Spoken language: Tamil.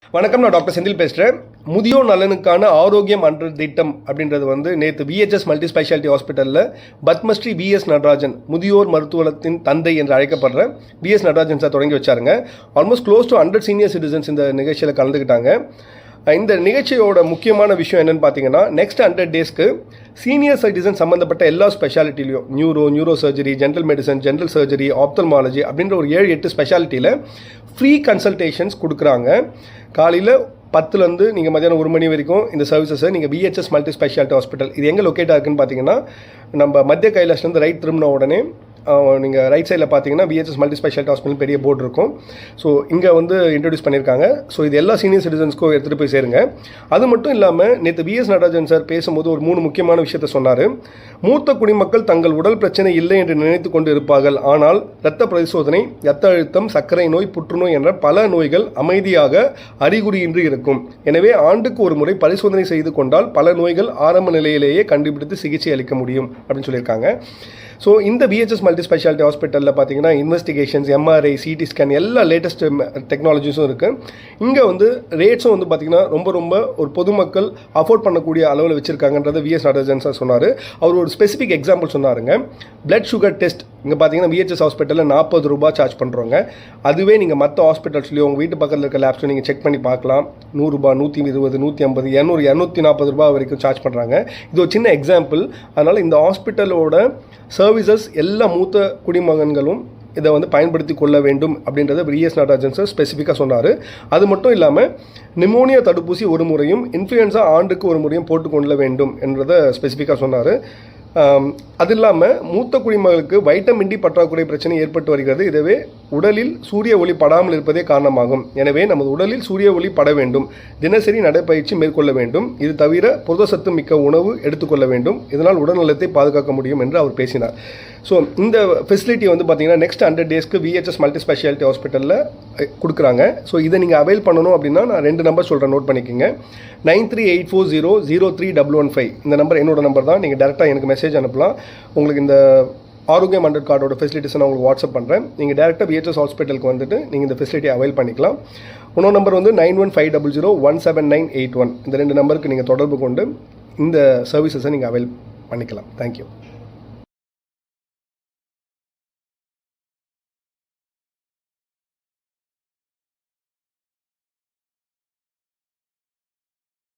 வணக்கம், நான் டாக்டர் செந்தில் பேசுகிறேன். முதியோர் நலனுக்கான ஆரோக்கியம் அன்ற திட்டம் அப்படின்றது நேற்று விஹெச்எஸ் மல்டி ஸ்பெஷாலிட்டி ஹாஸ்பிட்டலில் பத்மஸ்ரீ பிஎஸ் நடராஜன், முதியோர் மருத்துவத்தின் தந்தை என்று அழைக்கப்படுற பிஎஸ் நடராஜன் சார் தொடங்கி வச்சாருங்க. Almost close to 100 senior citizens இந்த நிகழ்ச்சியில் கலந்துக்கிட்டாங்க. இந்த நிகழ்ச்சியோட முக்கியமான விஷயம் என்னென்னு பார்த்தீங்கன்னா, நெக்ஸ்ட் 100 டேஸ்க்கு சீனியர் சிட்டிசன் சம்மந்தப்பட்ட எல்லா ஸ்பெஷாலிட்டிலையும் neuro surgery, general medicine, general surgery, ophthalmology அப்படின்ற ஒரு 7-8 ஸ்பெஷாலிட்டியில் ஃப்ரீ கன்சல்டேஷன்ஸ் கொடுக்குறாங்க. காலையில் 10லேருந்து நீங்கள் மதியானம் 1 மணி வரைக்கும் இந்த சர்வீசஸை நீங்கள் விஹெச்எஸ் மல்டி ஸ்பெஷாலிட்டி ஹாஸ்பிட்டல், இது எங்கே லொக்கேட் ஆகுதுன்னு பார்த்தீங்கன்னா, நம்ம மத்திய கைலாஷ்லேருந்து ரைட் திரும்பின உடனே நீங்கள் ரைட் சைடில் பார்த்தீங்கன்னா விஹெச்எஸ் மல்டி ஸ்பெஷாலிட்டி ஹாஸ்பிட்டல் பெரிய போர்டு இருக்கும். ஸோ இங்கே இன்ட்ரடியூஸ் பண்ணியிருக்காங்க. ஸோ இது எல்லா சீனியர் சிட்டிசன்ஸ்க்கும் எடுத்துகிட்டு போய் சேருங்க. அது மட்டும் இல்லாமல் நேற்று விஎஸ் நடராஜன் சார் பேசும்போது ஒரு 3 முக்கியமான விஷயத்த சொன்னார். மூத்த குடிமக்கள் தங்கள் உடல் பிரச்சனை இல்லை என்று நினைத்து கொண்டு இருப்பார்கள். ஆனால் இரத்த பரிசோதனை, இரத்த அழுத்தம், சர்க்கரை நோய், புற்றுநோய் என்ற பல நோய்கள் அமைதியாக அறிகுறியின்றி இருக்கும். எனவே ஆண்டுக்கு ஒரு முறை பரிசோதனை செய்து கொண்டால் பல நோய்கள் ஆரம்ப நிலையிலேயே கண்டுபிடித்து சிகிச்சை அளிக்க முடியும் அப்படின்னு சொல்லியிருக்காங்க. ஸோ இந்த விஹெச்எஸ் மல்டி ஸ்பெஷாலிட்டி ஹாஸ்பிட்டலில் பார்த்தீங்கன்னா இன்வெஸ்டிகேஷன்ஸ், எம்ஆர்ஐ, சிடி ஸ்கேன் எல்லா லேட்டஸ்ட் டெக்னாலஜிஸும் இருக்குது. இங்கே ரேட்ஸும் பார்த்தீங்கன்னா ரொம்ப ஒரு பொதுமக்கள் அஃபோர்ட் பண்ணக்கூடிய அளவில் வச்சுருக்காங்கன்றதை விஎஸ் நடராஜன் சார் சொன்னார். அவர் ஒரு ஸ்பெசிஃபிக் எக்ஸாம்பிள் சொன்னாருங்க. பிளட் சுகர் டெஸ்ட் இங்கே பார்த்தீங்கன்னா விஹெச்எஸ் ஹாஸ்பிட்டலில் 40 ரூபாய் சார்ஜ் பண்ணுறோங்க. அதுவே நீங்கள் மற்ற ஹாஸ்பிட்டல்ஸ்லையும் உங்கள் வீட்டு பக்கத்தில் இருக்க லேப்ஸ்லையும் நீங்கள் செக் பண்ணி பார்க்கலாம். 100 ரூபாய், 120, 150, 200, 240 ரூபாய் வரைக்கும் சார்ஜ் பண்ணுறாங்க. இது ஒரு சின்ன எக்ஸாம்பிள். அதனால் இந்த ஹாஸ்பிட்டலோட சர்வீசஸ் எல்லா மூத்த குடிமகன்களும் இதை பயன்படுத்தி கொள்ள வேண்டும் அப்படின்றத விஎஸ் நடராஜன் சார் ஸ்பெசிஃபிக்காக சொன்னார். அது மட்டும் இல்லாமல் நிமோனியா தடுப்பூசி ஒரு முறையும், இன்ஃப்ளூயன்ஸா ஆண்டுக்கு ஒரு முறையும் போட்டுக்கொள்ள வேண்டும் என்றதை ஸ்பெசிஃபிக்காக சொன்னார். அது இல்லாமல் மூத்த குடிமகளுக்கு வைட்டமின் டி பற்றாக்குறை பிரச்சனை ஏற்பட்டு வருகிறது. இதுவே உடலில் சூரிய ஒளி படாமல் இருப்பதே காரணமாகும். எனவே நமது உடலில் சூரிய ஒளி பட வேண்டும். தினசரி நடைப்பயிற்சி மேற்கொள்ள வேண்டும். இது தவிர புரதச்சத்து மிக்க உணவு எடுத்துக்கொள்ள வேண்டும். இதனால் உடல்நலத்தை பாதுகாக்க முடியும் என்று அவர் பேசினார். ஸோ இந்த ஃபெசிலிட்டி பார்த்தீங்கன்னா நெக்ஸ்ட் 100 டேஸ்க்கு விஹெச்எஸ் மல்டி ஸ்பெஷாலிட்டி ஹாஸ்பிட்டலில் கொடுக்குறாங்க. ஸோ இதை நீங்கள் அவைல் பண்ணணும் அப்படின்னா நான் 2 நம்பர் சொல்கிறேன், நோட் பண்ணிக்கோங்க. 9384003115 இந்த நம்பர் என்னோட நம்பர் தான். நீங்கள் டேரெக்டாக எனக்கு மெசேஜ் அனுப்பலாம். உங்களுக்கு இந்த ஆரோக்கியம் 100 கார்டோட ஃபெசிலிட்டிஸை நான் உங்களுக்கு வாட்ஸ்அப் பண்ணுறேன். நீங்கள் டேரெக்டாக விஹெச்எஸ் ஹாஸ்பிட்டலுக்கு நீங்கள் இந்த ஃபெசிலிட்டியை அவைல் பண்ணிக்கலாம். இன்னொரு நம்பர் 9150017981. இந்த 2 நம்பருக்கு நீங்கள் தொடர்பு கொண்டு இந்த சர்வீசஸை நீங்கள் அவைல் பண்ணிக்கலாம். தேங்க்யூ.